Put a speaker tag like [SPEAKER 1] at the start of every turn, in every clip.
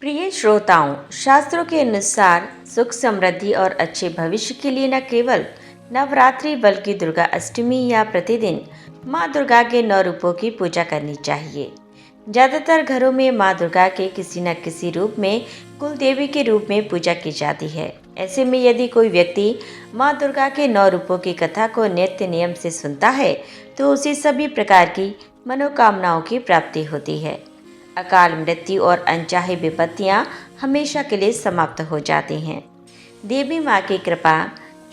[SPEAKER 1] प्रिय श्रोताओं, शास्त्रों के अनुसार सुख समृद्धि और अच्छे भविष्य के लिए न केवल नवरात्रि बल्कि दुर्गा अष्टमी या प्रतिदिन माँ दुर्गा के 9 रूपों की पूजा करनी चाहिए। ज्यादातर घरों में माँ दुर्गा के किसी न किसी रूप में कुल देवी के रूप में पूजा की जाती है। ऐसे में यदि कोई व्यक्ति माँ दुर्गा के 9 रूपों की कथा को नित्य नियम से सुनता है तो उसे सभी प्रकार की मनोकामनाओं की प्राप्ति होती है। अकाल मृत्यु और अनचाही विपत्तियां हमेशा के लिए समाप्त हो जाती हैं। देवी माँ की कृपा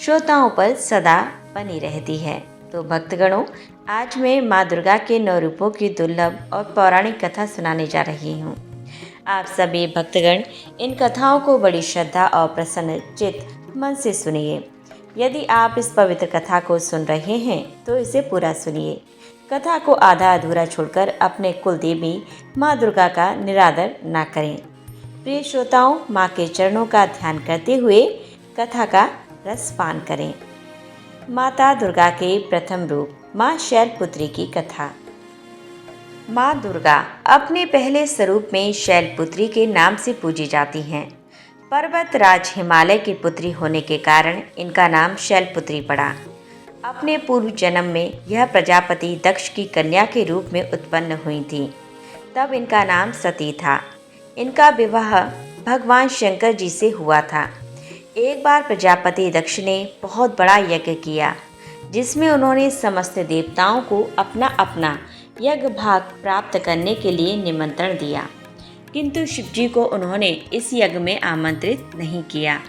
[SPEAKER 1] श्रोताओं पर सदा बनी रहती है। तो भक्तगणों, आज मैं माँ दुर्गा के 9 रूपों की दुर्लभ और पौराणिक कथा सुनाने जा रही हूँ। आप सभी भक्तगण इन कथाओं को बड़ी श्रद्धा और प्रसन्न चित्त मन से सुनिए। यदि आप इस पवित्र कथा को सुन रहे हैं तो इसे पूरा सुनिए। कथा को आधा अधूरा छोड़कर अपने कुल देवी माँ दुर्गा का निरादर ना करें। प्रिय श्रोताओं, माँ के चरणों का ध्यान करते हुए कथा का रस पान करें। माता दुर्गा के प्रथम रूप माँ शैलपुत्री की कथा। माँ दुर्गा अपने पहले स्वरूप में शैलपुत्री के नाम से पूजी जाती हैं। पर्वत राज हिमालय की पुत्री होने के कारण इनका नाम शैलपुत्री पड़ा। अपने पूर्व जन्म में यह प्रजापति दक्ष की कन्या के रूप में उत्पन्न हुई थी। तब इनका नाम सती था। इनका विवाह भगवान शंकर जी से हुआ था। एक बार प्रजापति दक्ष ने बहुत बड़ा यज्ञ किया जिसमें उन्होंने समस्त देवताओं को अपना अपना यज्ञ भाग प्राप्त करने के लिए निमंत्रण दिया, किंतु शिवजी को उन्होंने इस यज्ञ में आमंत्रित नहीं किया।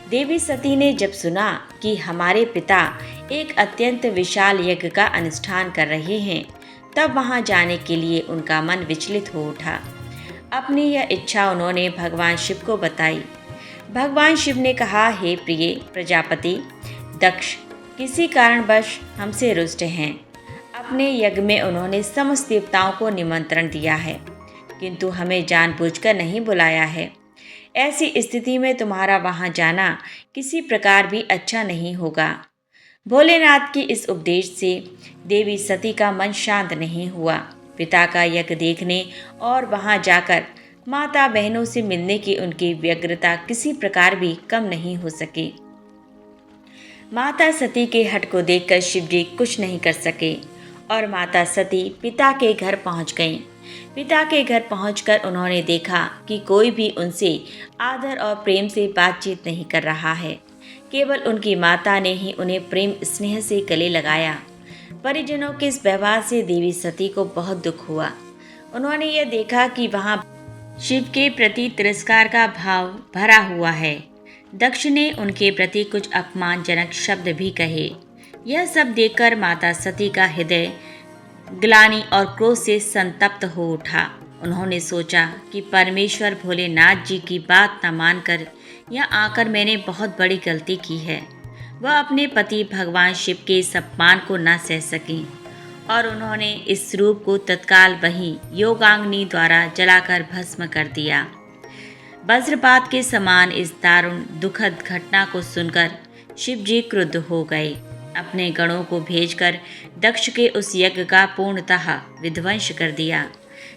[SPEAKER 1] देवी सती ने जब सुना कि हमारे पिता एक अत्यंत विशाल यज्ञ का अनुष्ठान कर रहे हैं, तब वहां जाने के लिए उनका मन विचलित हो उठा। अपनी यह इच्छा उन्होंने भगवान शिव को बताई। भगवान शिव ने कहा, हे प्रिय प्रजापति दक्ष किसी कारणवश हमसे रुष्ट हैं। अपने यज्ञ में उन्होंने समस्त देवताओं को निमंत्रण दिया है, किंतु हमें जानबूझकर नहीं बुलाया है। ऐसी स्थिति में तुम्हारा वहां जाना किसी प्रकार भी अच्छा नहीं होगा। भोलेनाथ की इस उपदेश से देवी सती का मन शांत नहीं हुआ। पिता का यज्ञ देखने और वहां जाकर माता बहनों से मिलने की उनकी व्यग्रता किसी प्रकार भी कम नहीं हो सकी। माता सती के हठ को देखकर शिवजी कुछ नहीं कर सके और माता सती पिता के घर पहुंच गईं। पिता के घर पहुंचकर उन्होंने देखा कि कोई भी उनसे आदर और प्रेम से बातचीत नहीं कर रहा है। केवल उनकी माता ने ही उन्हें प्रेम स्नेह से गले लगाया। परिजनों के इस व्यवहार से देवी सती को बहुत दुख हुआ। उन्होंने यह देखा कि वहां शिव के प्रति तिरस्कार का भाव भरा हुआ है। दक्ष ने उनके प्रति कुछ अपमानजनक शब्द भी कहे। यह सब देखकर माता सती का हृदय ग्लानि और क्रोध से संतप्त हो उठा। उन्होंने सोचा कि परमेश्वर भोलेनाथ जी की बात न मानकर यहाँ आकर मैंने बहुत बड़ी गलती की है। वह अपने पति भगवान शिव के इस अपमान को न सह सकीं और उन्होंने इस रूप को तत्काल वहीं योगांगनी द्वारा जलाकर भस्म कर दिया। वज्रपात के समान इस दारुण दुखद घटना को सुनकर शिव जी क्रुद्ध हो गए। अपने गणों को भेजकर दक्ष के उस यज्ञ का पूर्णतः विध्वंस कर दिया।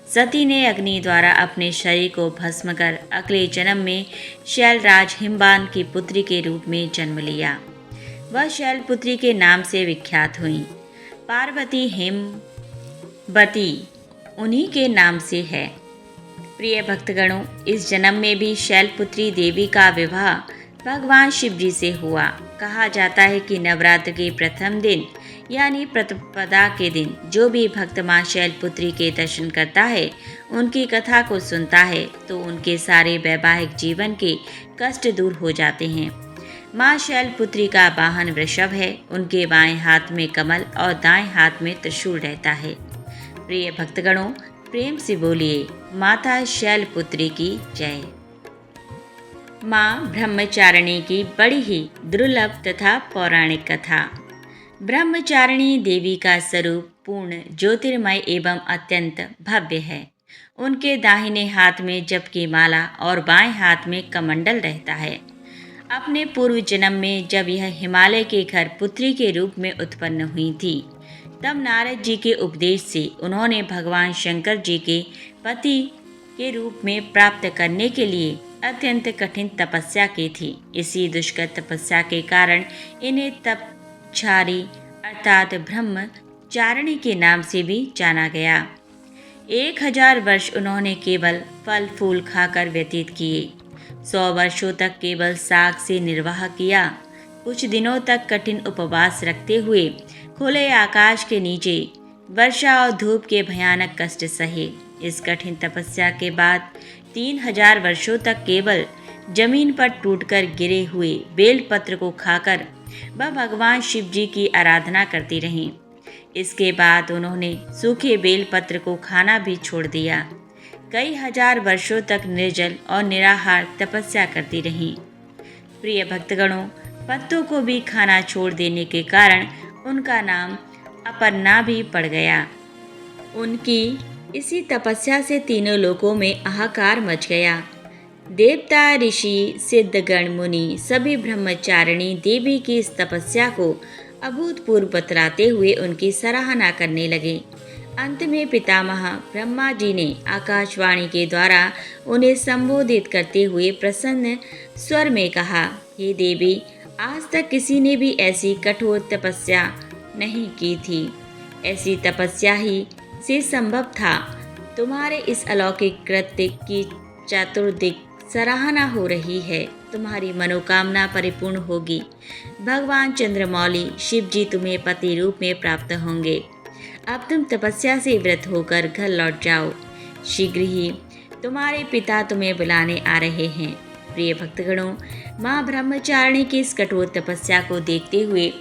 [SPEAKER 1] सती ने अग्नि द्वारा अपने शरीर को भस्म कर अगले जन्म में शैलराज हिमवान की पुत्री के रूप में जन्म लिया। वह शैलपुत्री के नाम से विख्यात हुई। पार्वती हिमवती उन्हीं के नाम से है। प्रिय भक्तगणों, इस जन्म में भी शैलपुत्री देवी का विवाह भगवान शिव जी से हुआ। कहा जाता है कि नवरात्र के प्रथम दिन यानी प्रतिपदा के दिन जो भी भक्त मां शैलपुत्री के दर्शन करता है, उनकी कथा को सुनता है, तो उनके सारे वैवाहिक जीवन के कष्ट दूर हो जाते हैं। मां शैलपुत्री का वाहन वृषभ है। उनके बाएं हाथ में कमल और दाएं हाथ में त्रिशूल रहता है। प्रिय भक्तगणों, प्रेम से बोलिए माता शैलपुत्री की जय। माँ ब्रह्मचारिणी की बड़ी ही दुर्लभ तथा पौराणिक कथा। ब्रह्मचारिणी देवी का स्वरूप पूर्ण ज्योतिर्मय एवं अत्यंत भव्य है। उनके दाहिने हाथ में जप की माला और बाएं हाथ में कमंडल रहता है। अपने पूर्व जन्म में जब यह हिमालय के घर पुत्री के रूप में उत्पन्न हुई थी, तब नारद जी के उपदेश से उन्होंने भगवान शंकर जी के पति के रूप में प्राप्त करने के लिए अत्यंत कठिन तपस्या की थी। इसी दुष्कर तपस्या के कारण इन्हें तपचारी अर्थात ब्रह्मचारिणी के नाम से भी जाना गया। 1000 वर्ष उन्होंने केवल फल फूल खाकर व्यतीत किए। 100 वर्षों तक केवल साग से निर्वाह किया। कुछ दिनों तक कठिन उपवास रखते हुए खुले आकाश के नीचे वर्षा और धूप के भयानक कष्ट सहे। इस कठिन तपस्या के बाद 3000 वर्षों तक केवल जमीन पर टूटकर गिरे हुए बेलपत्र को खाकर वह भगवान शिव जी की आराधना करती रहीं। इसके बाद उन्होंने सूखे बेलपत्र को खाना भी छोड़ दिया। कई हजार वर्षों तक निर्जल और निराहार तपस्या करती रहीं। प्रिय भक्तगणों, पत्तों को भी खाना छोड़ देने के कारण उनका नाम अपर्णा भी पड़ गया। उनकी इसी तपस्या से तीनों लोकों में हाहाकार मच गया। देवता, ऋषि, सिद्धगण, मुनि सभी ब्रह्मचारिणी देवी की इस तपस्या को अभूतपूर्व बतलाते हुए उनकी सराहना करने लगे। अंत में पितामह ब्रह्मा जी ने आकाशवाणी के द्वारा उन्हें संबोधित करते हुए प्रसन्न स्वर में कहा, हे देवी, आज तक किसी ने भी ऐसी कठोर तपस्या नहीं की थी। ऐसी तपस्या ही से संभव था। तुम्हारे इस अलौकिक कृत्य की चतुर्दिक सराहना हो रही है। तुम्हारी मनोकामना परिपूर्ण होगी। भगवान चंद्रमौली शिव जी तुम्हें पति रूप में प्राप्त होंगे। अब तुम तपस्या से व्रत होकर घर लौट जाओ। शीघ्र ही तुम्हारे पिता तुम्हें बुलाने आ रहे हैं। प्रिय भक्तगणों, माँ ब्रह्मचारिणी की इस कठोर तपस्या को देखते हुए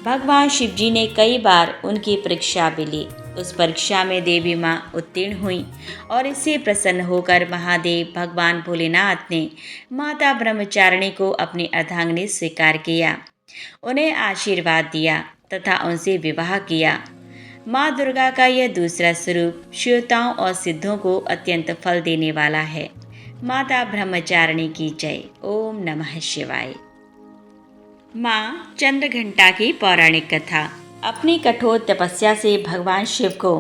[SPEAKER 1] भगवान शिव जी ने कई बार उनकी परीक्षा भी ली। उस परीक्षा में देवी माँ उत्तीर्ण हुई और इससे प्रसन्न होकर महादेव भगवान भोलेनाथ ने माता ब्रह्मचारिणी को अपनी अर्धांगिनी स्वीकार किया, उन्हें आशीर्वाद दिया तथा उनसे विवाह किया। माँ दुर्गा का यह दूसरा स्वरूप शिवताओं और सिद्धों को अत्यंत फल देने वाला है। माता ब्रह्मचारिणी की जय। ओम नमः शिवाय। माँ चंद्रघंटा की पौराणिक कथा। अपनी कठोर तपस्या से भगवान शिव को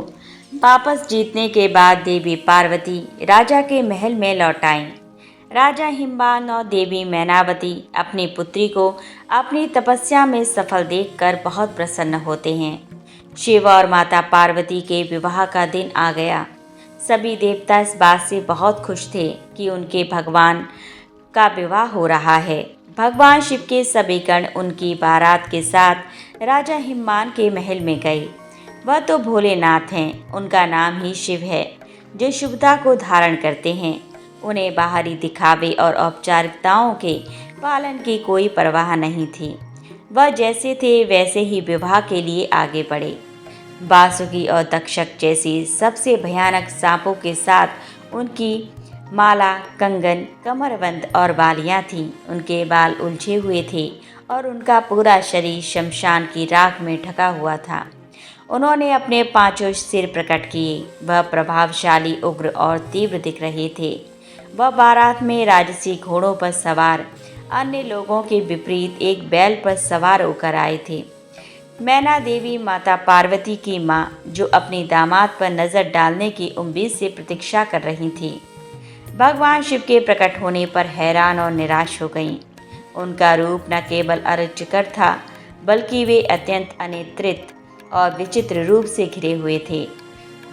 [SPEAKER 1] वापस जीतने के बाद देवी पार्वती राजा के महल में लौट आईं। राजा हिमवान और देवी मैनावती अपनी पुत्री को अपनी तपस्या में सफल देखकर बहुत प्रसन्न होते हैं। शिव और माता पार्वती के विवाह का दिन आ गया। सभी देवता इस बात से बहुत खुश थे कि उनके भगवान का विवाह हो रहा है। भगवान शिव के सभी गण उनकी बारात के साथ राजा हिमवान के महल में गए। वह तो भोलेनाथ हैं, उनका नाम ही शिव है, जो शुभता को धारण करते हैं। उन्हें बाहरी दिखावे और औपचारिकताओं के पालन की कोई परवाह नहीं थी। वह जैसे थे वैसे ही विवाह के लिए आगे बढ़े। बासुकी और तक्षक जैसी सबसे भयानक सांपों के साथ उनकी माला, कंगन, कमरबंद और बालियां थीं। उनके बाल उलझे हुए थे और उनका पूरा शरीर शमशान की राख में ढका हुआ था। उन्होंने अपने 5 सिर प्रकट किए। वह प्रभावशाली, उग्र और तीव्र दिख रहे थे। वह बारात में राजसी घोड़ों पर सवार अन्य लोगों के विपरीत एक बैल पर सवार होकर आए थे। मैना देवी माता पार्वती की माँ, जो अपनी दामाद पर नज़र डालने की उम्मीद से प्रतीक्षा कर रही थी, भगवान शिव के प्रकट होने पर हैरान और निराश हो गईं। उनका रूप न केवल अरुचिकर था, बल्कि वे अत्यंत अनियंत्रित और विचित्र रूप से घिरे हुए थे।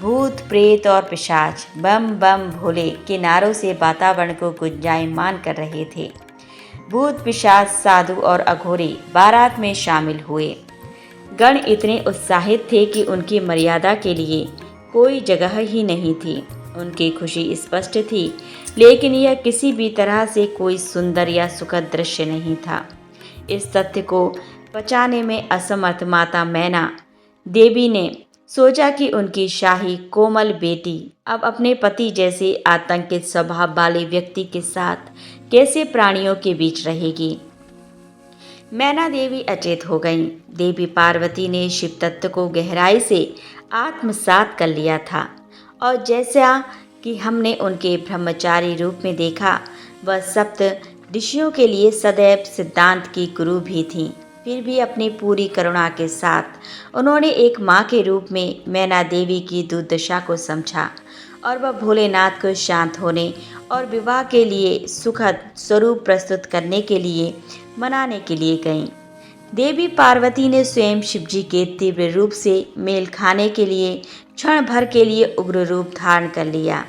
[SPEAKER 1] भूत, प्रेत और पिशाच बम बम भोले के नारों से वातावरण को गुंजायमान कर रहे थे। भूत, पिशाच, साधु और अघोरी बारात में शामिल हुए। गण इतने उत्साहित थे कि उनकी मर्यादा के लिए कोई जगह ही नहीं थी। उनकी खुशी स्पष्ट थी, लेकिन यह किसी भी तरह से कोई सुंदर या सुखद दृश्य नहीं था। इस तथ्य को पचाने में असमर्थ माता मैना देवी ने सोचा कि उनकी शाही कोमल बेटी अब अपने पति जैसे आतंकित स्वभाव वाले व्यक्ति के साथ कैसे प्राणियों के बीच रहेगी। मैना देवी अचेत हो गईं। देवी पार्वती ने शिव तत्व को गहराई से आत्मसात कर लिया था और जैसा कि हमने उनके ब्रह्मचारी रूप में देखा, वह सप्त ऋषियों के लिए सदैव सिद्धांत की गुरु भी थीं। फिर भी अपनी पूरी करुणा के साथ उन्होंने एक माँ के रूप में मैना देवी की दुर्दशा को समझा और वह भोलेनाथ को शांत होने और विवाह के लिए सुखद स्वरूप प्रस्तुत करने के लिए मनाने के लिए गईं। देवी पार्वती ने स्वयं शिवजी के तीव्र रूप से मेल खाने के लिए क्षण भर के लिए उग्र रूप धारण कर लिया।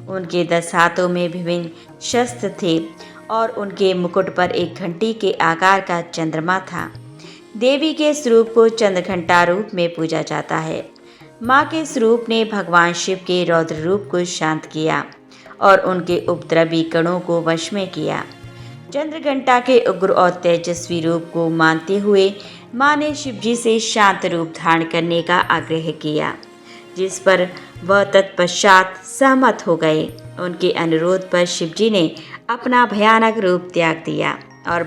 [SPEAKER 1] उनके 10 हाथों में विभिन्न शस्त्र थे और उनके मुकुट पर एक घंटी के आकार का चंद्रमा था। देवी के स्वरूप को चंद्रघंटा रूप में पूजा जाता है। माँ के स्वरूप ने भगवान शिव के रौद्र रूप को शांत किया और उनके उपद्रवी कणों को वश में किया। चंद्रघंटा के उग्र और तेजस्वी रूप को मानते हुए माँ ने शिवजी से शांत रूप धारण करने का आग्रह किया, जिस पर वह तत्पश्चात सहमत हो गए। उनके अनुरोध पर शिवजी ने अपना भयानक रूप त्याग दिया और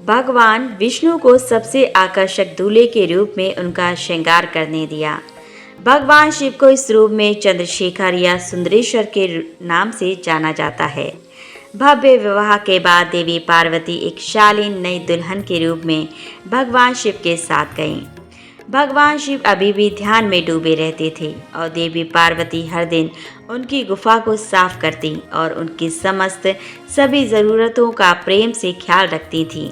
[SPEAKER 1] भगवान विष्णु को सबसे आकर्षक दूल्हे के रूप में उनका श्रृंगार करने दिया। भगवान शिव को इस रूप में चंद्रशेखर या सुंदरेश्वर के नाम से जाना जाता है। भव्य विवाह के बाद देवी पार्वती एक शालीन नई दुल्हन के रूप में भगवान शिव के साथ गईं। भगवान शिव अभी भी ध्यान में डूबे रहते थे और देवी पार्वती हर दिन उनकी गुफा को साफ करती और उनकी समस्त सभी ज़रूरतों का प्रेम से ख्याल रखती थी।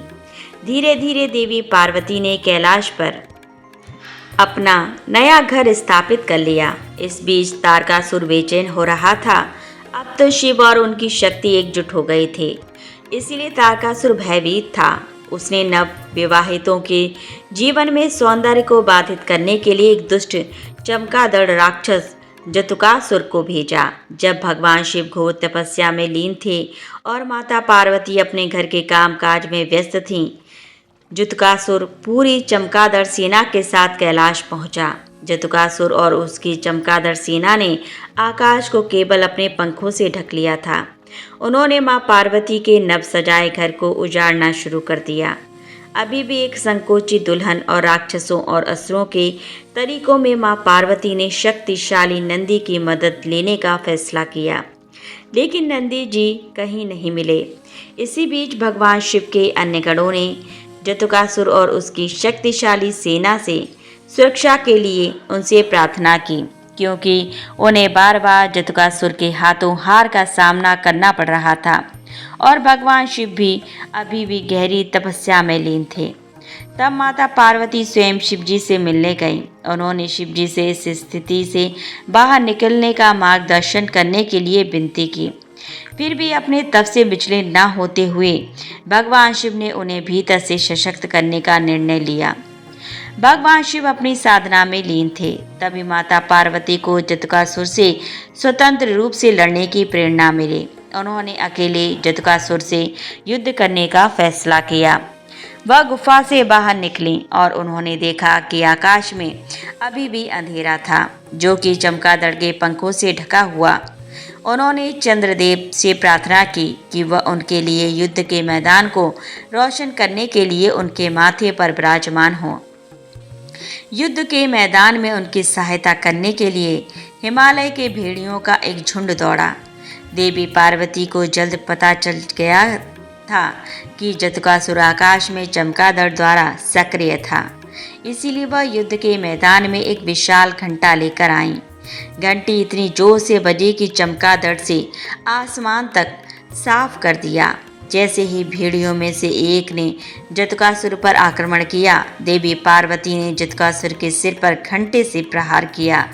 [SPEAKER 1] धीरे धीरे देवी पार्वती ने कैलाश पर अपना नया घर स्थापित कर लिया। इस बीच तारकासुर बेचैन हो रहा था। अब तो शिव और उनकी शक्ति एकजुट हो गए थे, इसीलिए तारकासुर भयभीत था। उसने नव विवाहितों के जीवन में सौंदर्य को बाधित करने के लिए एक दुष्ट चमगादड़ राक्षस जतुकासुर को भेजा। जब भगवान शिव घोर तपस्या में लीन थे और माता पार्वती अपने घर के कामकाज में व्यस्त थीं, जतुकासुर पूरी चमगादड़ सेना के साथ कैलाश पहुंचा। जतुकासुर और उसकी चमगादड़ सेना ने आकाश को केवल अपने पंखों से ढक लिया था। उन्होंने मां पार्वती के नव सजाए घर को उजाड़ना शुरू कर दिया। अभी भी एक संकोचित दुल्हन और राक्षसों और असुरों के तरीकों में मां पार्वती ने शक्तिशाली नंदी की मदद लेने का फैसला किया, लेकिन नंदी जी कहीं नहीं मिले। इसी बीच भगवान शिव के अन्य गणों ने जतुकासुर और उसकी शक्तिशाली सेना से सुरक्षा के लिए उनसे प्रार्थना की, क्योंकि उन्हें बार बार जतुकासुर के हाथों हार का सामना करना पड़ रहा था और भगवान शिव भी अभी भी गहरी तपस्या में लीन थे। तब माता पार्वती स्वयं शिवजी से मिलने गईं। उन्होंने शिवजी से इस स्थिति से बाहर निकलने का मार्गदर्शन करने के लिए विनती की। फिर भी अपने तप से विचलित न होते हुए भगवान शिव ने उन्हें भीतर से सशक्त करने का निर्णय लिया। भगवान शिव अपनी साधना में लीन थे। तभी माता पार्वती को जतुकासुर से स्वतंत्र रूप से लड़ने की प्रेरणा मिली। उन्होंने अकेले जतुकासुर से युद्ध करने का फैसला किया। वह गुफा से बाहर निकली और उन्होंने देखा कि आकाश में अभी भी अंधेरा था, जो कि चमगादड़ के पंखों से ढका हुआ। उन्होंने चंद्रदेव से प्रार्थना की कि वह उनके लिए युद्ध के मैदान को रोशन करने के लिए उनके माथे पर विराजमान हो। युद्ध के मैदान में उनकी सहायता करने के लिए हिमालय के भेड़ियों का एक झुंड दौड़ा। देवी पार्वती को जल्द पता चल गया था कि जतुकासुर आकाश में चमगादड़ द्वारा सक्रिय था, इसीलिए वह युद्ध के मैदान में एक विशाल घंटा लेकर आईं। घंटी इतनी जोर से बजी कि चमगादड़ से आसमान तक साफ कर दिया। जैसे ही भेड़ियों में से एक ने जतुकासुर पर आक्रमण किया, देवी पार्वती ने जतुकासुर के सिर पर घंटे से प्रहार किया,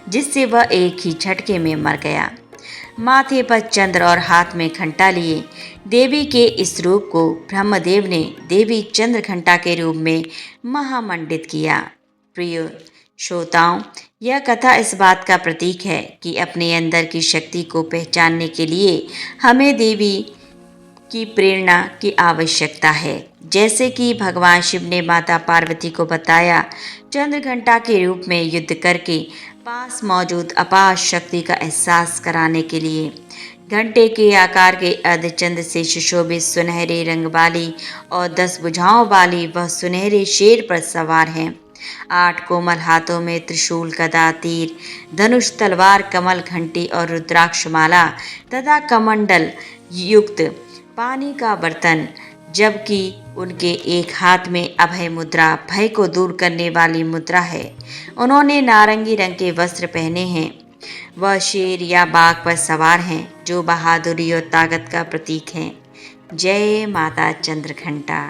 [SPEAKER 1] जिससे वह एक ही झटके में मर गया। माथे पर चंद्र और हाथ में घंटा लिए देवी के इस रूप को ब्रह्मदेव ने देवी चंद्र घंटा के रूप में महामंडित किया। प्रिय श्रोताओं, यह कथा इस बात का प्रतीक है कि अपने अंदर की शक्ति को पहचानने के लिए हमें देवी की प्रेरणा की आवश्यकता है। जैसे कि भगवान शिव ने माता पार्वती को बताया, चंद्र घंटा के रूप में युद्ध करके पास मौजूद अपार शक्ति का एहसास कराने के लिए। घंटे के आकार के अर्धचंद्र से सुशोभित सुनहरे रंग वाली और 10 भुजाओं वाली वह सुनहरे शेर पर सवार हैं। 8 कोमल हाथों में त्रिशूल, गदा, तीर, धनुष, तलवार, कमल, घंटी और रुद्राक्ष माला तथा कमंडल युक्त पानी का बर्तन जबकि उनके एक हाथ में अभय मुद्रा भय को दूर करने वाली मुद्रा है। उन्होंने नारंगी रंग के वस्त्र पहने हैं। वह शेर या बाघ पर सवार हैं जो बहादुरी और ताकत का प्रतीक हैं। जय माता चंद्रघंटा।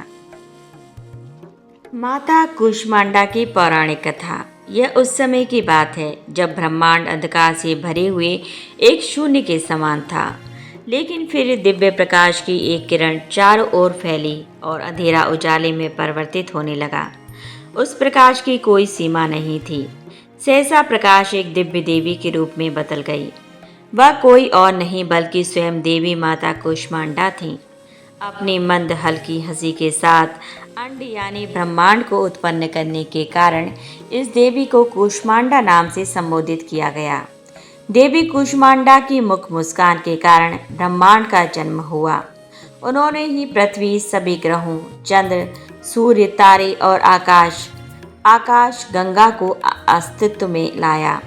[SPEAKER 1] माता कूष्मांडा की पौराणिक कथा। यह उस समय की बात है जब ब्रह्मांड अंधकार से भरे हुए एक शून्य के समान था। लेकिन फिर दिव्य प्रकाश की एक किरण चारों ओर फैली और अंधेरा उजाले में परिवर्तित होने लगा। उस प्रकाश की कोई सीमा नहीं थी। सहसा प्रकाश एक दिव्य देवी के रूप में बदल गई। वह कोई और नहीं बल्कि स्वयं देवी माता कूष्मांडा थी। अपनी मंद हल्की हंसी के साथ अंड यानी ब्रह्मांड को उत्पन्न करने के कारण इस देवी को कूष्मांडा नाम से संबोधित किया गया। देवी कूष्मांडा की मुख मुस्कान के कारण ब्रह्मांड का जन्म हुआ। उन्होंने ही पृथ्वी, सभी ग्रहों, चंद्र, सूर्य, तारे और आकाश गंगा को अस्तित्व में लाया।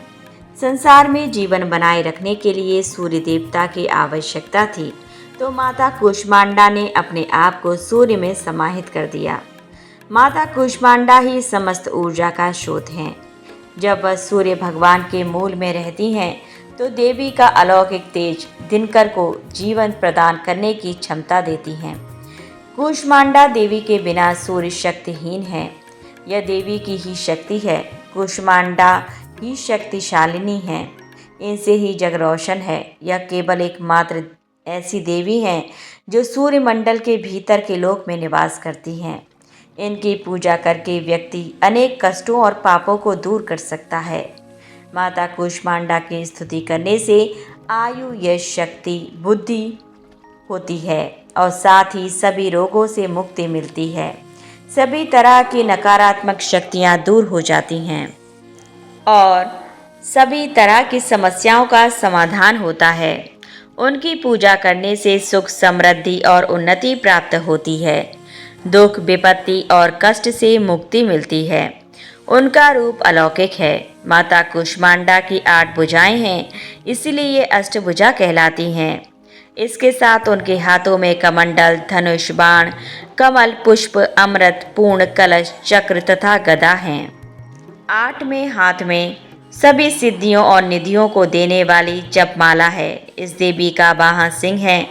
[SPEAKER 1] संसार में जीवन बनाए रखने के लिए सूर्य देवता की आवश्यकता थी, तो माता कूष्मांडा ने अपने आप को सूर्य में समाहित कर दिया। माता कूष्मांडा ही समस्त ऊर्जा का स्रोत हैं। जब वह सूर्य भगवान के मूल में रहती हैं, तो देवी का अलौकिक तेज दिनकर को जीवन प्रदान करने की क्षमता देती हैं। कूष्मांडा देवी के बिना सूर्य शक्तिहीन है। यह देवी की ही शक्ति है। कूष्मांडा ही शक्तिशालिनी है। इनसे ही जग रोशन है। यह केवल एकमात्र ऐसी देवी हैं जो सूर्यमंडल के भीतर के लोक में निवास करती हैं। इनकी पूजा करके व्यक्ति अनेक कष्टों और पापों को दूर कर सकता है। माता कूष्मांडा की स्तुति करने से आयु, यश, शक्ति, बुद्धि होती है और साथ ही सभी रोगों से मुक्ति मिलती है। सभी तरह की नकारात्मक शक्तियाँ दूर हो जाती हैं और सभी तरह की समस्याओं का समाधान होता है। उनकी पूजा करने से सुख, समृद्धि और उन्नति प्राप्त होती है। दुख, विपत्ति और कष्ट से मुक्ति मिलती है। उनका रूप अलौकिक है। माता कूष्मांडा की 8 भुजाएं हैं, इसीलिए ये अष्टभुजा कहलाती हैं। इसके साथ उनके हाथों में कमंडल, धनुष, बाण, कमल, पुष्प, अमृत, पूर्ण, कलश, चक्र तथा गदा हैं। 8वें हाथ में सभी सिद्धियों और निधियों को देने वाली जपमाला है। इस देवी का वाहन सिंह है।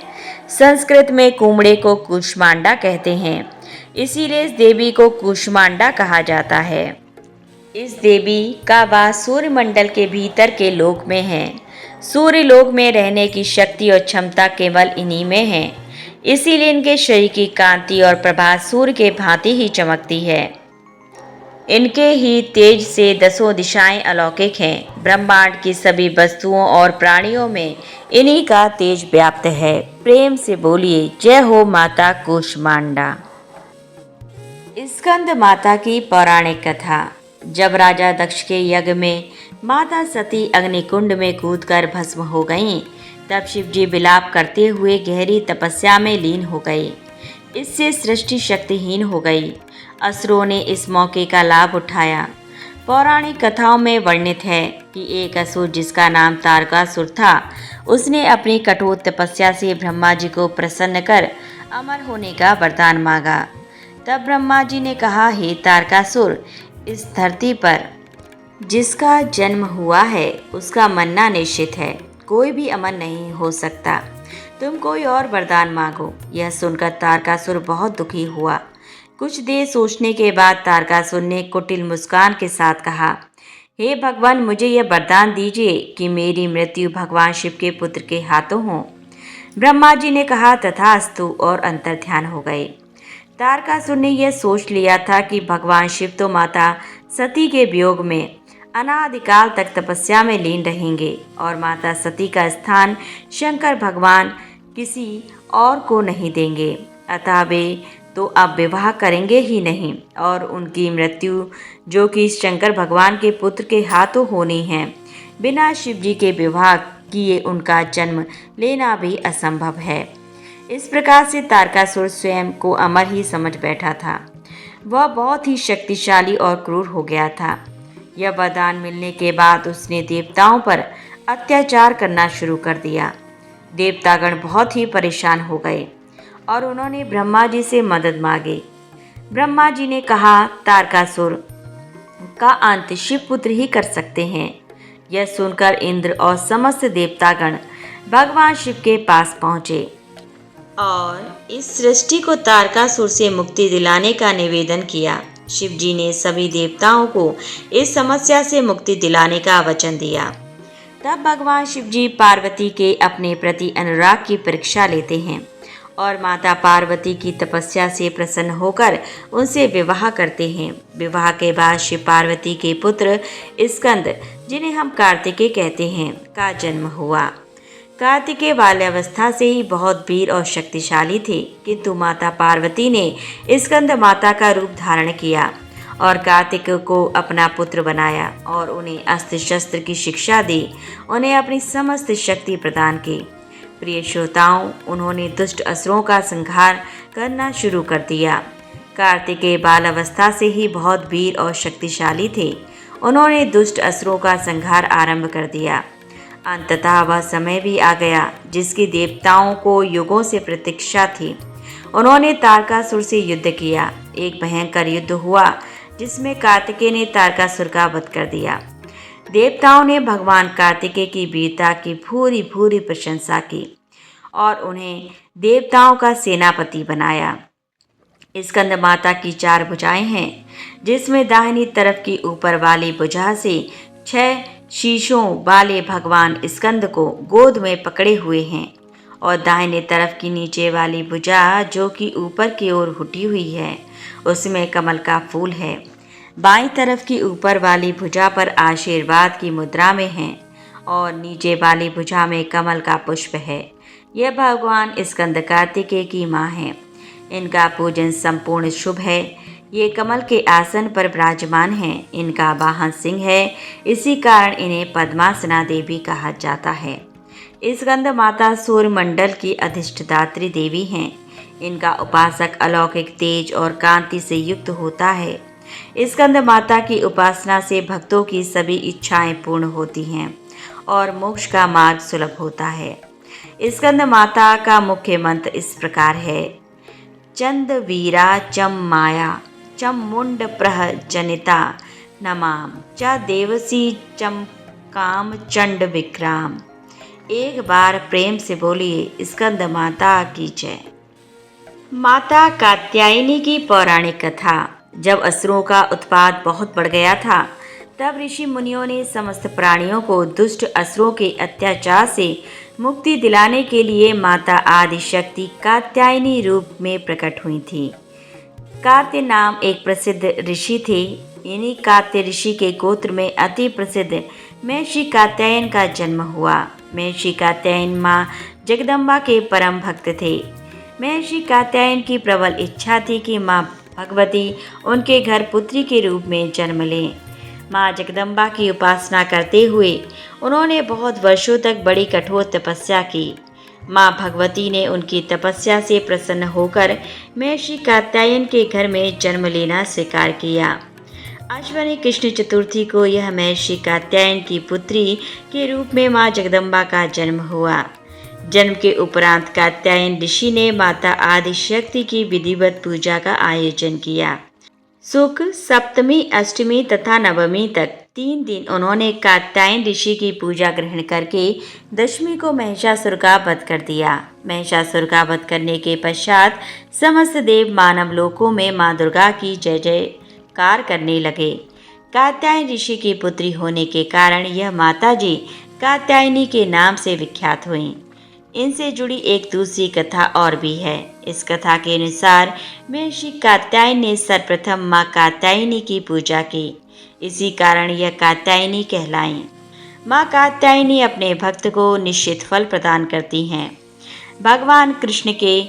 [SPEAKER 1] संस्कृत में कुमड़े को कूष्मांडा कहते हैं, इसीलिए इस देवी को कूष्मांडा कहा जाता है। इस देवी का वास सूर्यमंडल के भीतर के लोक में है। सूर्य लोक में रहने की शक्ति और क्षमता केवल इन्हीं में है। इसीलिए इनके शरीर की कांति और प्रभा सूर्य के भांति ही चमकती है। इनके ही तेज से 10 दिशाएं अलौकिक हैं। ब्रह्मांड की सभी वस्तुओं और प्राणियों में इन्हीं का तेज व्याप्त है। प्रेम से बोलिए जय हो माता कूष्मांडा। स्कंद माता की पौराणिक कथा। जब राजा दक्ष के यज्ञ में माता सती अग्निकुंड में कूदकर भस्म हो गईं, तब शिवजी विलाप करते हुए गहरी तपस्या में लीन हो गए। इससे सृष्टि शक्तिहीन हो गई। असुरों ने इस मौके का लाभ उठाया। पौराणिक कथाओं में वर्णित है कि एक असुर जिसका नाम तारकासुर था, उसने अपनी कठोर तपस्या से ब्रह्मा जी को प्रसन्न कर अमर होने का वरदान मांगा। तब ब्रह्मा जी ने कहा, हे तारकासुर, इस धरती पर जिसका जन्म हुआ है उसका मरना निश्चित है। कोई भी अमर नहीं हो सकता। तुम कोई और वरदान मांगो। यह सुनकर तारकासुर बहुत दुखी हुआ। कुछ देर सोचने के बाद तारकासुर ने कुटिल मुस्कान के साथ कहा, हे भगवान, मुझे यह वरदान दीजिए कि मेरी मृत्यु भगवान शिव के पुत्र के हाथों हो। ब्रह्मा जी ने कहा, तथास्तु, और अंतर्ध्यान हो गए। तारकासुर ने यह सोच लिया था कि भगवान शिव तो माता सती के वियोग में अनादिकाल तक तपस्या में लीन रहेंगे और माता सती का स्थान शंकर भगवान किसी और को नहीं देंगे। अतः वे तो अब विवाह करेंगे ही नहीं और उनकी मृत्यु, जो कि शंकर भगवान के पुत्र के हाथों होनी है, बिना शिव जी के विवाह किए उनका जन्म लेना भी असंभव है। इस प्रकार से तारकासुर स्वयं को अमर ही समझ बैठा था। वह बहुत ही शक्तिशाली और क्रूर हो गया था। यह वरदान मिलने के बाद उसने देवताओं पर अत्याचार करना शुरू कर दिया। देवतागण बहुत ही परेशान हो गए और उन्होंने ब्रह्मा जी से मदद मांगी। ब्रह्मा जी ने कहा, तारकासुर का अंत शिव पुत्र ही कर सकते हैं। यह सुनकर इंद्र और समस्त देवतागण भगवान शिव के पास पहुंचे और इस सृष्टि को तारकासुर से मुक्ति दिलाने का निवेदन किया। शिव जी ने सभी देवताओं को इस समस्या से मुक्ति दिलाने का वचन दिया। तब भगवान शिव जी पार्वती के अपने प्रति अनुराग की परीक्षा लेते हैं और माता पार्वती की तपस्या से प्रसन्न होकर उनसे विवाह करते हैं। विवाह के बाद शिव पार्वती के पुत्र स्कंद, जिन्हें हम कार्तिकेय कहते हैं, का जन्म हुआ। कार्तिकेय बाल्यावस्था से ही बहुत वीर और शक्तिशाली थे, किंतु माता पार्वती ने स्कंद माता का रूप धारण किया और कार्तिक को अपना पुत्र बनाया और उन्हें अस्त्र शस्त्र की शिक्षा दी, उन्हें अपनी समस्त शक्ति प्रदान की। प्रिय श्रोताओं, उन्होंने दुष्ट असुरों का संहार करना शुरू कर दिया। कार्तिकेय बालावस्था से ही बहुत वीर और शक्तिशाली थे। उन्होंने दुष्ट असुरों का संहार आरंभ कर दिया। अंततः वह समय भी आ गया जिसकी देवताओं को युगों से प्रतीक्षा थी। उन्होंने तारकासुर से युद्ध किया। एक भयंकर युद्ध हुआ जिसमें कार्तिकेय ने तारकासुर का वध कर दिया। देवताओं ने भगवान कार्तिकेय की वीरता की भूरी भूरी प्रशंसा की और उन्हें देवताओं का सेनापति बनाया। स्कंद माता की 4 भुजाएं हैं, जिसमें दाहिनी तरफ की ऊपर वाली भुजा से 6 शीशों वाले भगवान स्कंद को गोद में पकड़े हुए हैं और दाहिने तरफ की नीचे वाली भुजा, जो कि ऊपर की ओर उठी हुई है, उसमें कमल का फूल है। बाईं तरफ की ऊपर वाली भुजा पर आशीर्वाद की मुद्रा में है और नीचे वाली भुजा में कमल का पुष्प है। यह भगवान स्कंद कार्तिकेय की माँ है। इनका पूजन संपूर्ण शुभ है। ये कमल के आसन पर विराजमान हैं। इनका वाहन सिंह है, इसी कारण इन्हें पद्मासना देवी कहा जाता है। स्कंद माता सूर्यमंडल की अधिष्ठात्री देवी हैं। इनका उपासक अलौकिक तेज और कांति से युक्त होता है। स्कंद माता की उपासना से भक्तों की सभी इच्छाएं पूर्ण होती हैं और मोक्ष का मार्ग सुलभ होता है। स्कंद माता का मुख्य मंत्र इस प्रकार है: चंद वीरा चम माया चम मुंड प्रह जनिता नमाम च देवसी चम काम चंड विक्राम। एक बार प्रेम से बोलिए, स्कंद माता की जय। माता कात्यायनी की पौराणिक कथा। जब असुरों का उत्पात बहुत बढ़ गया था, तब ऋषि मुनियों ने समस्त प्राणियों को दुष्ट असुरों के अत्याचार से मुक्ति दिलाने के लिए माता आदिशक्ति कात्यायनी रूप में प्रकट हुई थी। कात्य नाम एक प्रसिद्ध ऋषि थे। इन्हीं कात्य ऋषि के गोत्र में अति प्रसिद्ध महर्षि कात्यायन का जन्म हुआ। महर्षि कात्यायन माँ जगदम्बा के परम भक्त थे। महर्षि कात्यायन की प्रबल इच्छा थी कि माँ भगवती उनके घर पुत्री के रूप में जन्म लें। माँ जगदम्बा की उपासना करते हुए उन्होंने बहुत वर्षों तक बड़ी कठोर तपस्या की। माँ भगवती ने उनकी तपस्या से प्रसन्न होकर महर्षि कात्यायन के घर में जन्म लेना स्वीकार किया। अश्विनी कृष्ण चतुर्थी को यह महर्षि कात्यायन की पुत्री के रूप में माँ जगदम्बा का जन्म हुआ। जन्म के उपरांत कात्यायन ऋषि ने माता आदिशक्ति की विधिवत पूजा का आयोजन किया। शुक्ल, सप्तमी, अष्टमी तथा नवमी तक 3 दिन उन्होंने कात्यायन ऋषि की पूजा ग्रहण करके दशमी को महिषासुर का वध कर दिया। महिषासुर का वध करने के पश्चात समस्त देव मानव लोकों में माँ दुर्गा की जय जयकार करने लगे। कात्यायन ऋषि की पुत्री होने के कारण यह माताजी कात्यायनी के नाम से विख्यात हुई। इनसे जुड़ी एक दूसरी कथा और भी है। इस कथा के अनुसार महर्षि कात्यायन ने सर्वप्रथम माँ कात्यायनी की पूजा की, इसी कारण यह कात्यायनी कहलाई। माँ कात्यायनी अपने भक्त को निश्चित फल प्रदान करती हैं। भगवान कृष्ण के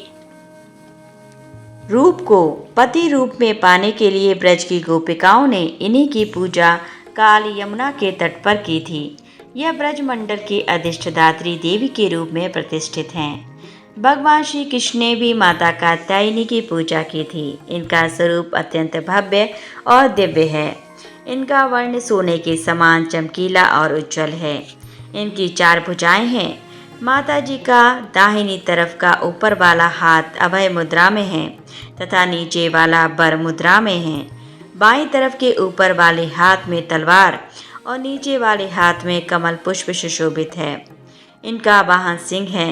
[SPEAKER 1] रूप को पति रूप में पाने के लिए ब्रज की गोपिकाओं ने इन्हीं की पूजा काल यमुना के तट पर की थी। यह ब्रजमंडल की अधिष्ठात्री देवी के रूप में प्रतिष्ठित हैं। भगवान श्री कृष्ण ने भी माता कात्यायनी की पूजा की थी। इनका स्वरूप अत्यंत भव्य और दिव्य है। इनका वर्ण सोने के समान चमकीला और उज्जवल है। इनकी 4 भुजाएं हैं। माता जी का दाहिनी तरफ का ऊपर वाला हाथ अभय मुद्रा में है तथा नीचे वाला बर मुद्रा में है। बाईं तरफ के ऊपर वाले हाथ में तलवार और नीचे वाले हाथ में कमल पुष्प सुशोभित है। इनका वाहन सिंह है।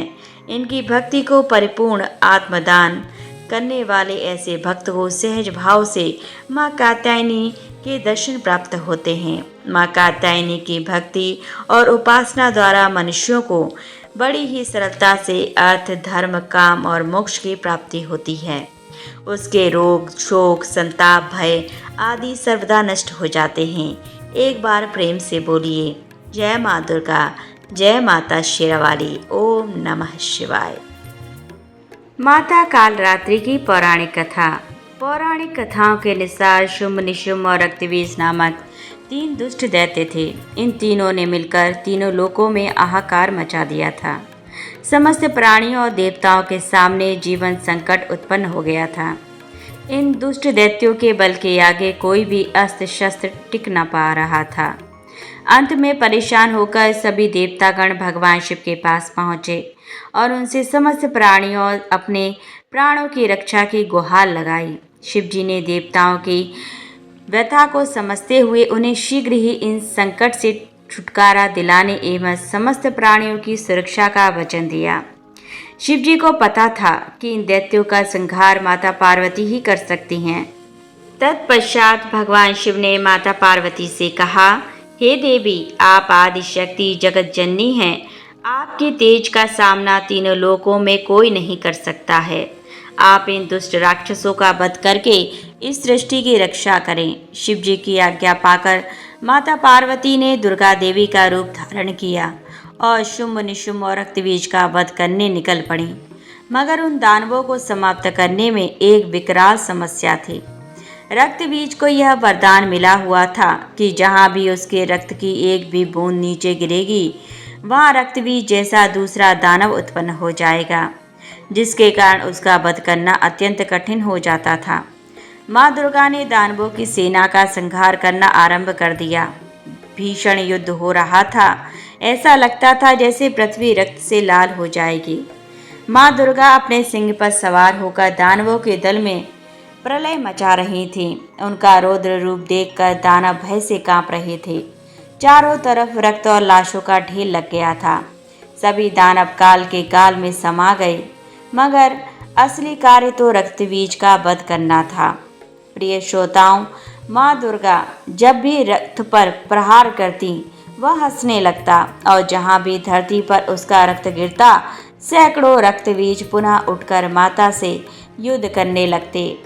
[SPEAKER 1] इनकी भक्ति को परिपूर्ण आत्मदान करने वाले ऐसे भक्त को सहज भाव से माँ कात्यायनी के दर्शन प्राप्त होते हैं। माँ कात्यायनी की भक्ति और उपासना द्वारा मनुष्यों को बड़ी ही सरलता से अर्थ, धर्म, काम और मोक्ष की प्राप्ति होती है। उसके रोग, शोक, संताप, भय आदि सर्वदा नष्ट हो जाते हैं। एक बार प्रेम से बोलिए, जय माँ दुर्गा, जय माता शेरावाली, ओम नमः शिवाय। माता कालरात्रि की पौराणिक कथा। पौराणिक कथाओं के अनुसार शुंभ, निशुंभ और रक्तबीज नामक 3 दुष्ट दैत्य थे। इन तीनों ने मिलकर तीनों लोकों में हाहाकार मचा दिया था। समस्त प्राणियों और देवताओं के सामने जीवन संकट उत्पन्न हो गया था। इन दुष्ट दैत्यों के बल के आगे कोई भी अस्त्र शस्त्र टिक न पा रहा था। अंत में परेशान होकर सभी देवतागण भगवान शिव के पास पहुँचे और उनसे समस्त प्राणियों और अपने प्राणों की रक्षा की गुहार लगाई। शिव जी ने देवताओं की व्यथा को समझते हुए उन्हें शीघ्र ही इन संकट से छुटकारा दिलाने एवं समस्त प्राणियों की सुरक्षा का वचन दिया। शिव जी को पता था कि इन दैत्यों का संहार माता पार्वती ही कर सकती हैं। तत्पश्चात भगवान शिव ने माता पार्वती से कहा, हे देवी, आप आदि शक्ति जगत जननी हैं। आपके तेज का सामना तीनों लोकों में कोई नहीं कर सकता है। आप इन दुष्ट राक्षसों का वध करके इस सृष्टि की रक्षा करें। शिव जी की आज्ञा पाकर माता पार्वती ने दुर्गा देवी का रूप धारण किया और शुंभ, निशुंभ और रक्तबीज का वध करने निकल पड़ी। मगर उन दानवों को समाप्त करने में एक विकराल समस्या थी। रक्तबीज को यह वरदान मिला हुआ था कि जहाँ भी उसके रक्त की एक भी बूंद नीचे गिरेगी, वहाँ रक्तबीज जैसा दूसरा दानव उत्पन्न हो जाएगा, जिसके कारण उसका वध करना अत्यंत कठिन हो जाता था। माँ दुर्गा ने दानवों की सेना का संहार करना आरंभ कर दिया। भीषण युद्ध हो रहा था। ऐसा लगता था जैसे पृथ्वी रक्त से लाल हो जाएगी। माँ दुर्गा अपने सिंह पर सवार होकर दानवों के दल में प्रलय मचा रही थीं। उनका रौद्र रूप देखकर दानव भय से कांप रहे थे। चारों तरफ रक्त और लाशों का ढेर लग गया था। सभी दानव काल के काल में समा गए, मगर असली कार्य तो रक्तबीज का वध करना था। प्रिय श्रोताओं, माँ दुर्गा जब भी रक्त पर प्रहार करती, वह हंसने लगता और जहाँ भी धरती पर उसका रक्त गिरता, सैकड़ों रक्तबीज पुनः उठकर माता से युद्ध करने लगते।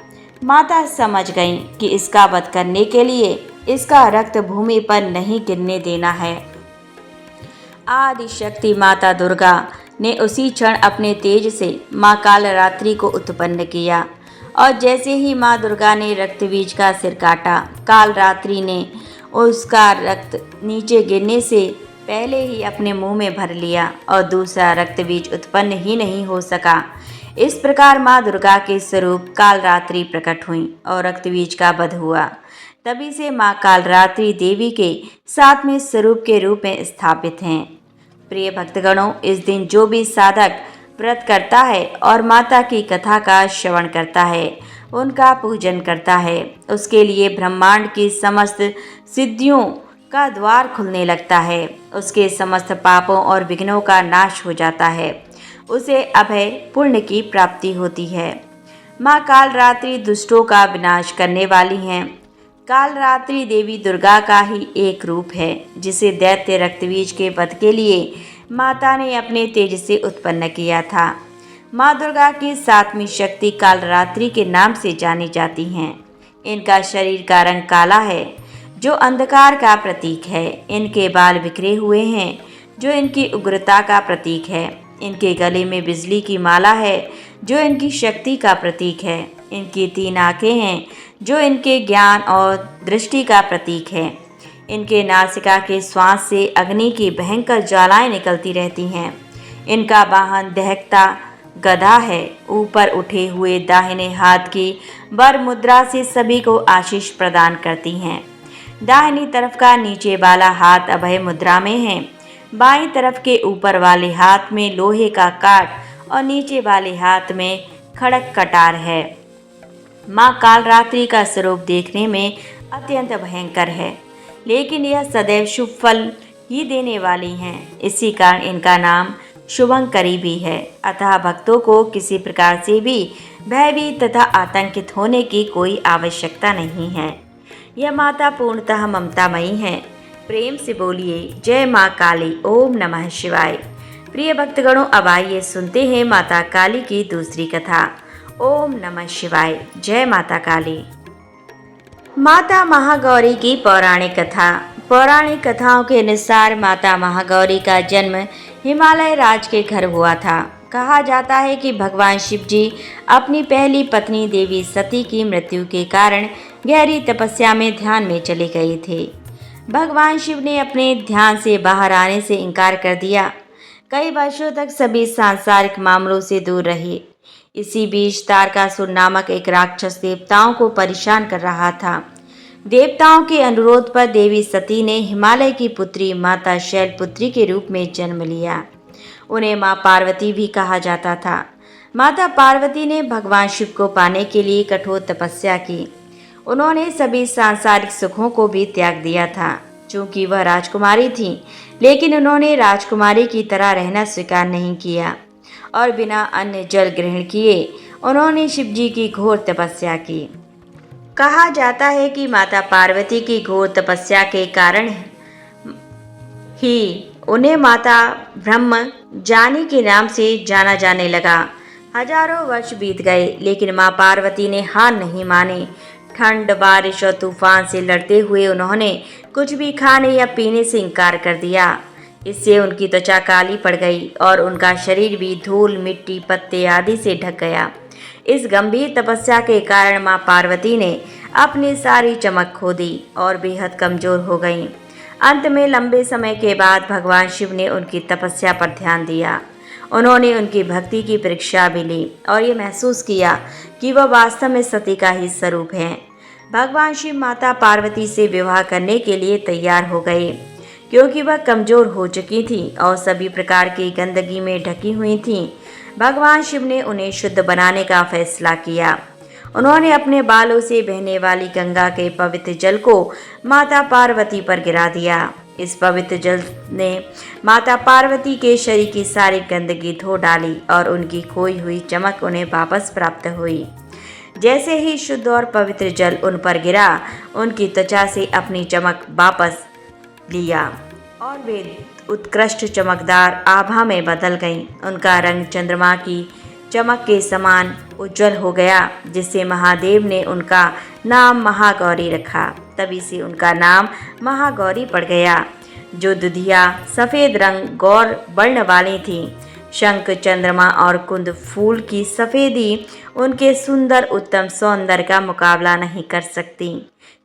[SPEAKER 1] माता समझ गईं कि इसका वध करने के लिए इसका रक्त भूमि पर नहीं गिरने देना है। आदि शक्ति माता दुर्गा ने उसी क्षण अपने तेज से माँ कालरात्रि को उत्पन्न किया और जैसे ही माँ दुर्गा ने रक्तबीज का सिर काटा, कालरात्रि ने उसका रक्त नीचे गिरने से पहले ही अपने मुंह में भर लिया और दूसरा रक्तबीज उत्पन्न ही नहीं हो सका। इस प्रकार माँ दुर्गा के स्वरूप कालरात्रि प्रकट हुई और रक्तबीज का वध हुआ। तभी से माँ कालरात्रि देवी के 7वें स्वरूप के रूप में स्थापित हैं। प्रिय भक्तगणों, इस दिन जो भी साधक व्रत करता है और माता की कथा का श्रवण करता है, उनका पूजन करता है, उसके लिए ब्रह्मांड की समस्त सिद्धियों का द्वार खुलने लगता है। उसके समस्त पापों और विघ्नों का नाश हो जाता है। उसे अभय पुण्य की प्राप्ति होती है। माँ कालरात्रि दुष्टों का विनाश करने वाली हैं। कालरात्रि देवी दुर्गा का ही एक रूप है, जिसे दैत्य रक्तबीज के वध के लिए माता ने अपने तेज से उत्पन्न किया था। माँ दुर्गा की 7वीं शक्ति कालरात्रि के नाम से जानी जाती हैं। इनका शरीर का रंग काला है, जो अंधकार का प्रतीक है। इनके बाल बिखरे हुए हैं, जो इनकी उग्रता का प्रतीक है। इनके गले में बिजली की माला है, जो इनकी शक्ति का प्रतीक है। इनकी 3 आँखें हैं, जो इनके ज्ञान और दृष्टि का प्रतीक है। इनके नासिका के श्वास से अग्नि की भयंकर ज्वालाएं निकलती रहती हैं। इनका वाहन दहकता गदा है। ऊपर उठे हुए दाहिने हाथ की वर मुद्रा से सभी को आशीष प्रदान करती हैं। दाहिनी तरफ का नीचे वाला हाथ अभय मुद्रा में है। बाईं तरफ के ऊपर वाले हाथ में लोहे का काट और नीचे वाले हाथ में खड़क कटार है। माँ कालरात्रि का स्वरूप देखने में अत्यंत भयंकर है, लेकिन यह सदैव शुभ फल ही देने वाली हैं। इसी कारण इनका नाम शुभंकरी भी है। अतः भक्तों को किसी प्रकार से भी भयभीत तथा आतंकित होने की कोई आवश्यकता नहीं है। यह माता पूर्णतः ममतामयी है। प्रेम से बोलिए जय माँ काली, ओम नमः शिवाय। प्रिय भक्तगणों, अब आइए सुनते हैं माता काली की दूसरी कथा। ओम नमः शिवाय। जय माता काली। माता महागौरी की पौराणिक कथा। पौराणिक कथाओं के अनुसार माता महागौरी का जन्म हिमालय राज के घर हुआ था। कहा जाता है कि भगवान शिव जी अपनी पहली पत्नी देवी सती की मृत्यु के कारण गहरी तपस्या में ध्यान में चले गए थे। भगवान शिव ने अपने ध्यान से बाहर आने से इनकार कर दिया। कई वर्षों तक सभी सांसारिक मामलों से दूर रहे। इसी बीच तारकासुर नामक एक राक्षस देवताओं को परेशान कर रहा था। देवताओं के अनुरोध पर देवी सती ने हिमालय की पुत्री माता शैलपुत्री के रूप में जन्म लिया। उन्हें माँ पार्वती भी कहा जाता था। माता पार्वती ने भगवान शिव को पाने के लिए कठोर तपस्या की। उन्होंने सभी सांसारिक सुखों को भी त्याग दिया था। चूंकि वह राजकुमारी थीं, लेकिन उन्होंने राजकुमारी की तरह रहना स्वीकार नहीं किया और बिना अन्न जल ग्रहण किए उन्होंने शिवजी की घोर तपस्या की। कहा जाता है कि माता पार्वती की घोर तपस्या के कारण ही उन्हें माता ब्रह्म जानी के नाम से जाना जाने लगा। हजारों वर्ष बीत गए, लेकिन माँ पार्वती ने हार नहीं मानी। ठंड, बारिश और तूफान से लड़ते हुए उन्होंने कुछ भी खाने या पीने से इनकार कर दिया। इससे उनकी त्वचा काली पड़ गई और उनका शरीर भी धूल, मिट्टी, पत्ते आदि से ढक गया। इस गंभीर तपस्या के कारण माँ पार्वती ने अपनी सारी चमक खो दी और बेहद कमजोर हो गईं। अंत में लंबे समय के बाद भगवान शिव ने उनकी तपस्या पर ध्यान दिया। उन्होंने उनकी भक्ति की परीक्षा भी ली और ये महसूस किया कि वह वास्तव में सती का ही स्वरूप है। भगवान शिव माता पार्वती से विवाह करने के लिए तैयार हो गए, क्योंकि वह कमजोर हो चुकी थी और सभी प्रकार की गंदगी में ढकी हुई थीं। भगवान शिव ने उन्हें शुद्ध बनाने का फैसला किया। उन्होंने अपने बालों से बहने वाली गंगा के पवित्र जल को माता पार्वती पर गिरा दिया। इस पवित्र जल ने माता पार्वती के शरीर की सारी गंदगी धो डाली और उनकी खोई हुई चमक उन्हें वापस प्राप्त हुई। जैसे ही शुद्ध और पवित्र जल उन पर गिरा, उनकी त्वचा से अपनी चमक वापस लिया और वे उत्कृष्ट चमकदार आभा में बदल गईं। उनका रंग चंद्रमा की चमक के समान उज्जवल हो गया, जिससे महादेव ने उनका नाम महागौरी रखा। तभी से उनका नाम महागौरी पड़ गया। जो दुधिया सफ़ेद रंग गौर वर्ण वाली थी। शंख, चंद्रमा और कुंद फूल की सफ़ेदी उनके सुंदर उत्तम सौंदर्य का मुकाबला नहीं कर सकती।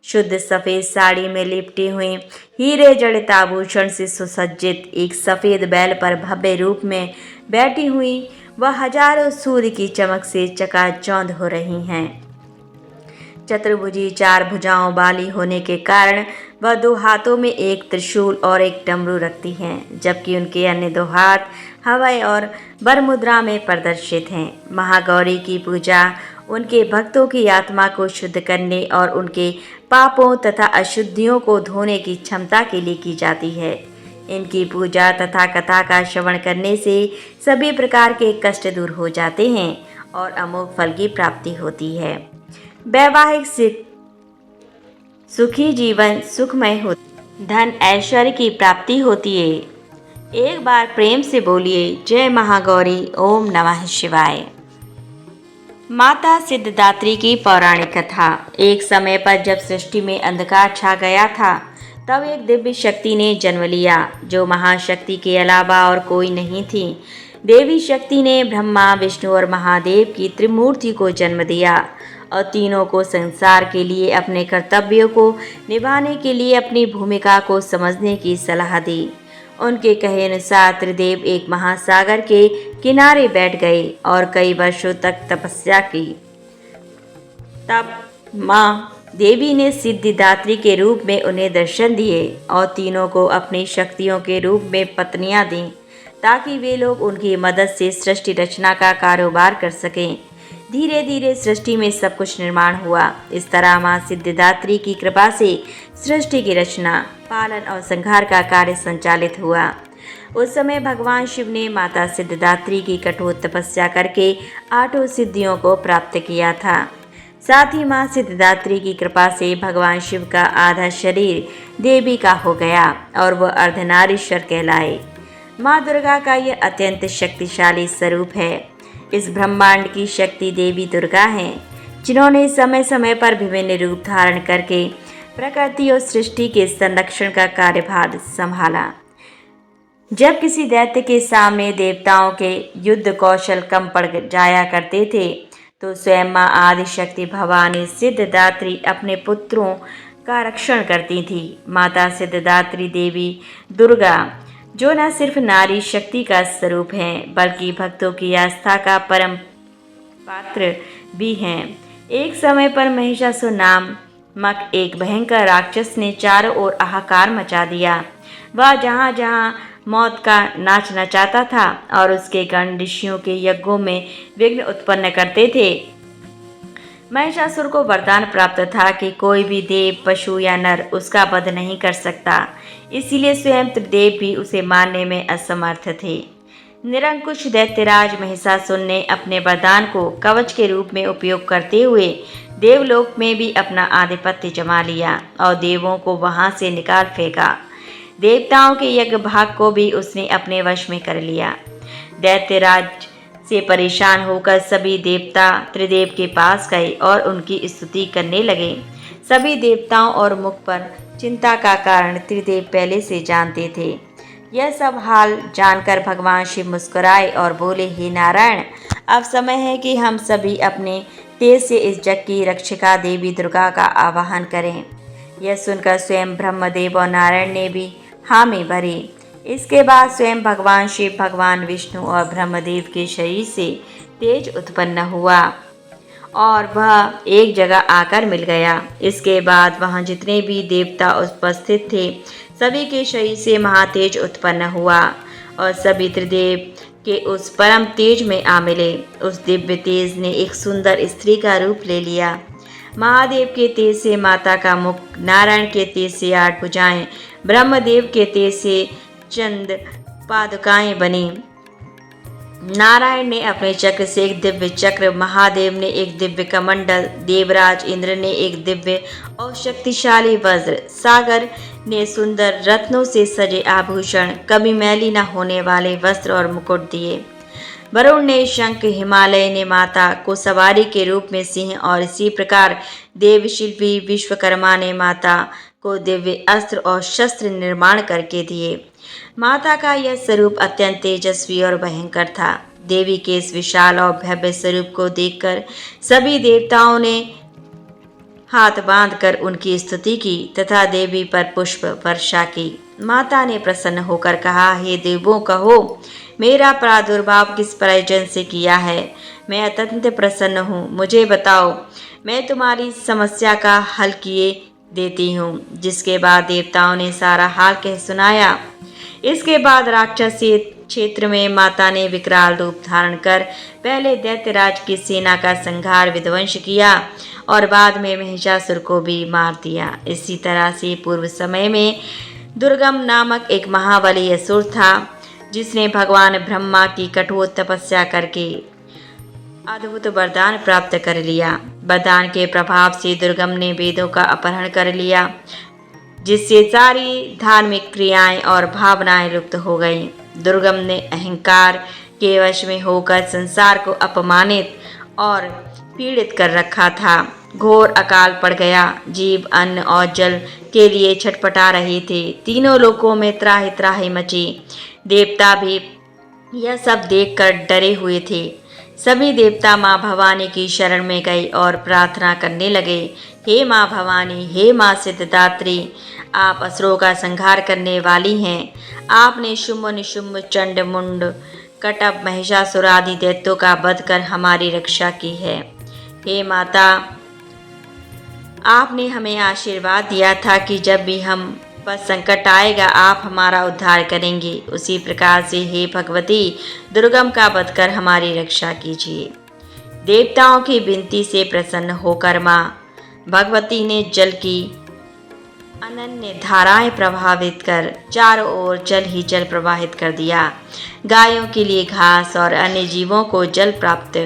[SPEAKER 1] शुद्ध सफ़ेद साड़ी में लिपटी हुई, हीरे जड़ित आभूषण से सुसज्जित एक सफ़ेद बैल पर भव्य रूप में बैठी हुई वह हजारों सूर्य की चमक से चकाचौंध हो रही हैं। चतुर्भुजी, चार भुजाओं वाली होने के कारण वह दो हाथों में एक त्रिशूल और एक डमरू रखती हैं, जबकि उनके अन्य दो हाथ हवय और बरमुद्रा में प्रदर्शित हैं। महागौरी की पूजा उनके भक्तों की आत्मा को शुद्ध करने और उनके पापों तथा अशुद्धियों को धोने की क्षमता के लिए की जाती है। इनकी पूजा तथा कथा का श्रवण करने से सभी प्रकार के कष्ट दूर हो जाते हैं और अमोघ फल की प्राप्ति होती है। वैवाहिक सुखी जीवन सुखमय हो, धन ऐश्वर्य की प्राप्ति होती है। एक बार प्रेम से बोलिए जय महागौरी, ओम नमः शिवाय। माता सिद्धदात्री की पौराणिक कथा। एक समय पर जब सृष्टि में अंधकार छा गया था, तब एक दिव्य शक्ति ने जन्म लिया, जो महाशक्ति के अलावा और कोई नहीं थी। देवी शक्ति ने ब्रह्मा, विष्णु और महादेव की त्रिमूर्ति को जन्म दिया और तीनों को संसार के लिए अपने कर्तव्यों को निभाने के लिए अपनी भूमिका को समझने की सलाह दी। उनके कहे अनुसार त्रिदेव एक महासागर के किनारे बैठ गए और कई वर्षों तक तपस्या की। तब माँ देवी ने सिद्धिदात्री के रूप में उन्हें दर्शन दिए और तीनों को अपनी शक्तियों के रूप में पत्नियां दीं, ताकि वे लोग उनकी मदद से सृष्टि रचना का कारोबार कर सकें। धीरे धीरे सृष्टि में सब कुछ निर्माण हुआ। इस तरह मां सिद्धिदात्री की कृपा से सृष्टि की रचना, पालन और संहार का कार्य संचालित हुआ। उस समय भगवान शिव ने माता सिद्धिदात्री की कठोर तपस्या करके 8 सिद्धियों को प्राप्त किया था। साथ ही मां सिद्धिदात्री की कृपा से भगवान शिव का आधा शरीर देवी का हो गया और वह अर्धनारीश्वर कहलाए। मां दुर्गा का यह अत्यंत शक्तिशाली स्वरूप है। इस ब्रह्मांड की शक्ति देवी दुर्गा हैं, जिन्होंने समय समय पर विभिन्न रूप धारण करके प्रकृति और सृष्टि के संरक्षण का कार्यभार संभाला। जब किसी दैत्य के सामने देवताओं के युद्ध कौशल कम पड़ जाया करते थे, तो स्वयं मां आदिशक्ति भवानी सिद्धिदात्री अपने पुत्रों का रक्षण करती थी। माता सिद्धिदात्री देवी दुर्गा, जो न सिर्फ नारी शक्ति का स्वरूप हैं, बल्कि भक्तों की आस्था का परम पात्र भी हैं। एक समय पर महिषासुर नामक एक भयंकर राक्षस ने चारों ओर हाहाकार मचा दिया। वह जहाँ जहाँ मौत का नाच नचाता था और उसके गण ऋषियों के यज्ञों में विघ्न उत्पन्न करते थे। महिषासुर को वरदान प्राप्त था कि कोई भी देव, पशु या नर उसका वध नहीं कर सकता, इसीलिए स्वयं त्रिदेव भी उसे मारने में असमर्थ थे। निरंकुश दैत्यराज महिषासुर ने अपने वरदान को कवच के रूप में उपयोग करते हुए देवलोक में भी अपना आधिपत्य जमा लिया और देवों को वहां से निकाल फेंका। देवताओं के यज्ञ भाग को भी उसने अपने वश में कर लिया। दैत्यराज से परेशान होकर सभी देवता त्रिदेव के पास गए और उनकी स्तुति करने लगे। सभी देवताओं और मुख पर चिंता का कारण त्रिदेव पहले से जानते थे। यह सब हाल जानकर भगवान शिव मुस्कुराए और बोले, हे नारायण, अब समय है कि हम सभी अपने तेज से इस जग की रक्षिका देवी दुर्गा का आवाहन करें। यह सुनकर स्वयं ब्रह्मदेव और नारायण ने भी हामी भरी। इसके बाद स्वयं भगवान शिव, भगवान विष्णु और ब्रह्मदेव के शरीर से तेज उत्पन्न हुआ और वह एक जगह आकर मिल गया। इसके बाद वहां जितने भी देवता उपस्थित थे, सभी के शरीर से महातेज उत्पन्न हुआ और सभी त्रिदेव के उस परम तेज में आ मिले। उस दिव्य तेज ने एक सुंदर स्त्री का रूप ले लिया। महादेव के तेज से माता का मुख, नारायण के तेज से 8 भुजाएं, ब्रह्मदेव के तेज से चंद पादुकाएं बनी। नारायण ने अपने चक्र से एक दिव्य चक्र, महादेव ने एक दिव्य कमंडल, देवराज इंद्र ने एक दिव्य और शक्तिशाली वज्र, सागर ने सुंदर रत्नों से सजे आभूषण, कभी मैली न होने वाले वस्त्र और मुकुट दिए। वरुण ने शंख, हिमालय ने माता को सवारी के रूप में सिंह और इसी प्रकार देवशिल्पी विश्वकर्मा ने माता को दिव्य अस्त्र और शस्त्र निर्माण करके दिए। माता का यह स्वरूप अत्यंत तेजस्वी और भयंकर था। देवी के इस विशाल और भव्य स्वरूप को देखकर सभी देवताओं ने हाथ बांधकर उनकी स्तुति की तथा देवी पर पुष्प वर्षा की। माता ने प्रसन्न होकर कहा, हे देवों, कहो मेरा प्रादुर्भाव किस प्रयोजन से किया है। मैं अत्यंत प्रसन्न हूँ। मुझे बताओ, मैं तुम्हारी समस्या का हल किए देती हूँ। जिसके बाद देवताओं ने सारा हाल कह सुनाया। इसके बाद राक्षसी क्षेत्र में माता ने विकराल रूप धारण कर पहले दैत्यराज की सेना का संहार विध्वंस किया और बाद में महिषासुर को भी मार दिया। इसी तरह से पूर्व समय में दुर्गम नामक एक महाबली असुर था, जिसने भगवान ब्रह्मा की कठोर तपस्या करके अद्भुत वरदान प्राप्त कर लिया। वरदान के प्रभाव से दुर्गम ने वेदों का अपहरण कर लिया, जिससे सारी धार्मिक क्रियाएं और भावनाएं लुप्त हो गईं। दुर्गम ने अहंकार के वश में होकर संसार को अपमानित और पीड़ित कर रखा था। घोर अकाल पड़ गया। जीव अन्न और जल के लिए छटपटा रहे थे। तीनों लोकों में त्राहि त्राहि मची। देवता भी यह सब देखकर डरे हुए थे। सभी देवता माँ भवानी की शरण में गए और प्रार्थना करने लगे, हे माँ भवानी, हे माँ सिद्धिदात्री, आप असुरों का संहार करने वाली हैं। आपने शुंभ निशुंभ चंड मुंड कटप महिषासुर आदि दैत्यों का वध कर हमारी रक्षा की है। हे माता, आपने हमें आशीर्वाद दिया था कि जब भी हम पर संकट आएगा आप हमारा उद्धार करेंगे। उसी प्रकार से हे भगवती दुर्गम का वध कर हमारी रक्षा कीजिए। देवताओं की विनती से प्रसन्न होकर माँ भगवती ने जल की अनन्य धाराएं प्रभावित कर चारों ओर जल ही जल प्रवाहित कर दिया। गायों के लिए घास और अन्य जीवों को जल प्राप्त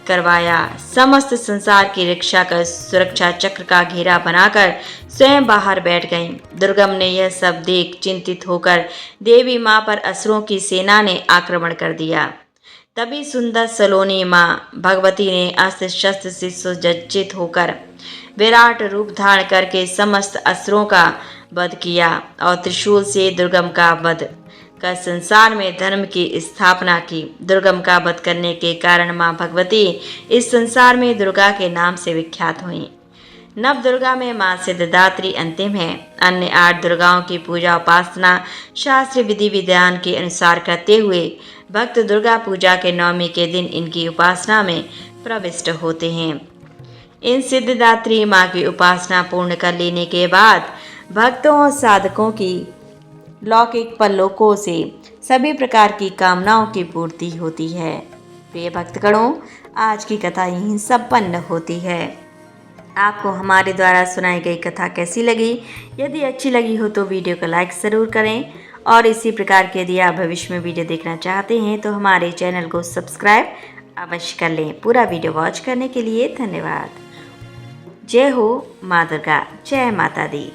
[SPEAKER 1] करवाया। समस्त संसार की रक्षा कर सुरक्षा चक्र का घेरा बनाकर स्वयं बाहर बैठ गईं। दुर्गम ने यह सब देख चिंतित होकर देवी माँ पर असुरों की सेना ने आक्रमण कर दिया। तभी सुंदर सलोनी माँ भगवती ने अस्त्र शस्त्र से सुसज्जित होकर विराट रूप धारण करके समस्त असुरों का वध किया और त्रिशूल से दुर्गम का वध कर संसार में धर्म की स्थापना की। दुर्गम का वध करने के कारण माँ भगवती इस संसार में दुर्गा के नाम से विख्यात हुई। नव दुर्गा में माँ सिद्धिदात्री अंतिम है। अन्य 8 दुर्गाओं की पूजा उपासना शास्त्र विधि विधान के अनुसार करते हुए भक्त दुर्गा पूजा के नवमी के दिन इनकी उपासना में प्रविष्ट होते हैं। इन सिद्धिदात्री माँ की उपासना पूर्ण कर लेने के बाद भक्तों और साधकों की लौकिक परलोकों से सभी प्रकार की कामनाओं की पूर्ति होती है। प्रिय भक्तगणों, आज की कथा यहीं संपन्न होती है। आपको हमारे द्वारा सुनाई गई कथा कैसी लगी? यदि अच्छी लगी हो तो वीडियो को लाइक ज़रूर करें और इसी प्रकार के यदि आप भविष्य में वीडियो देखना चाहते हैं तो हमारे चैनल को सब्सक्राइब अवश्य कर लें। पूरा वीडियो वॉच करने के लिए धन्यवाद। जय हो माँ दुर्गा, जय माता दी।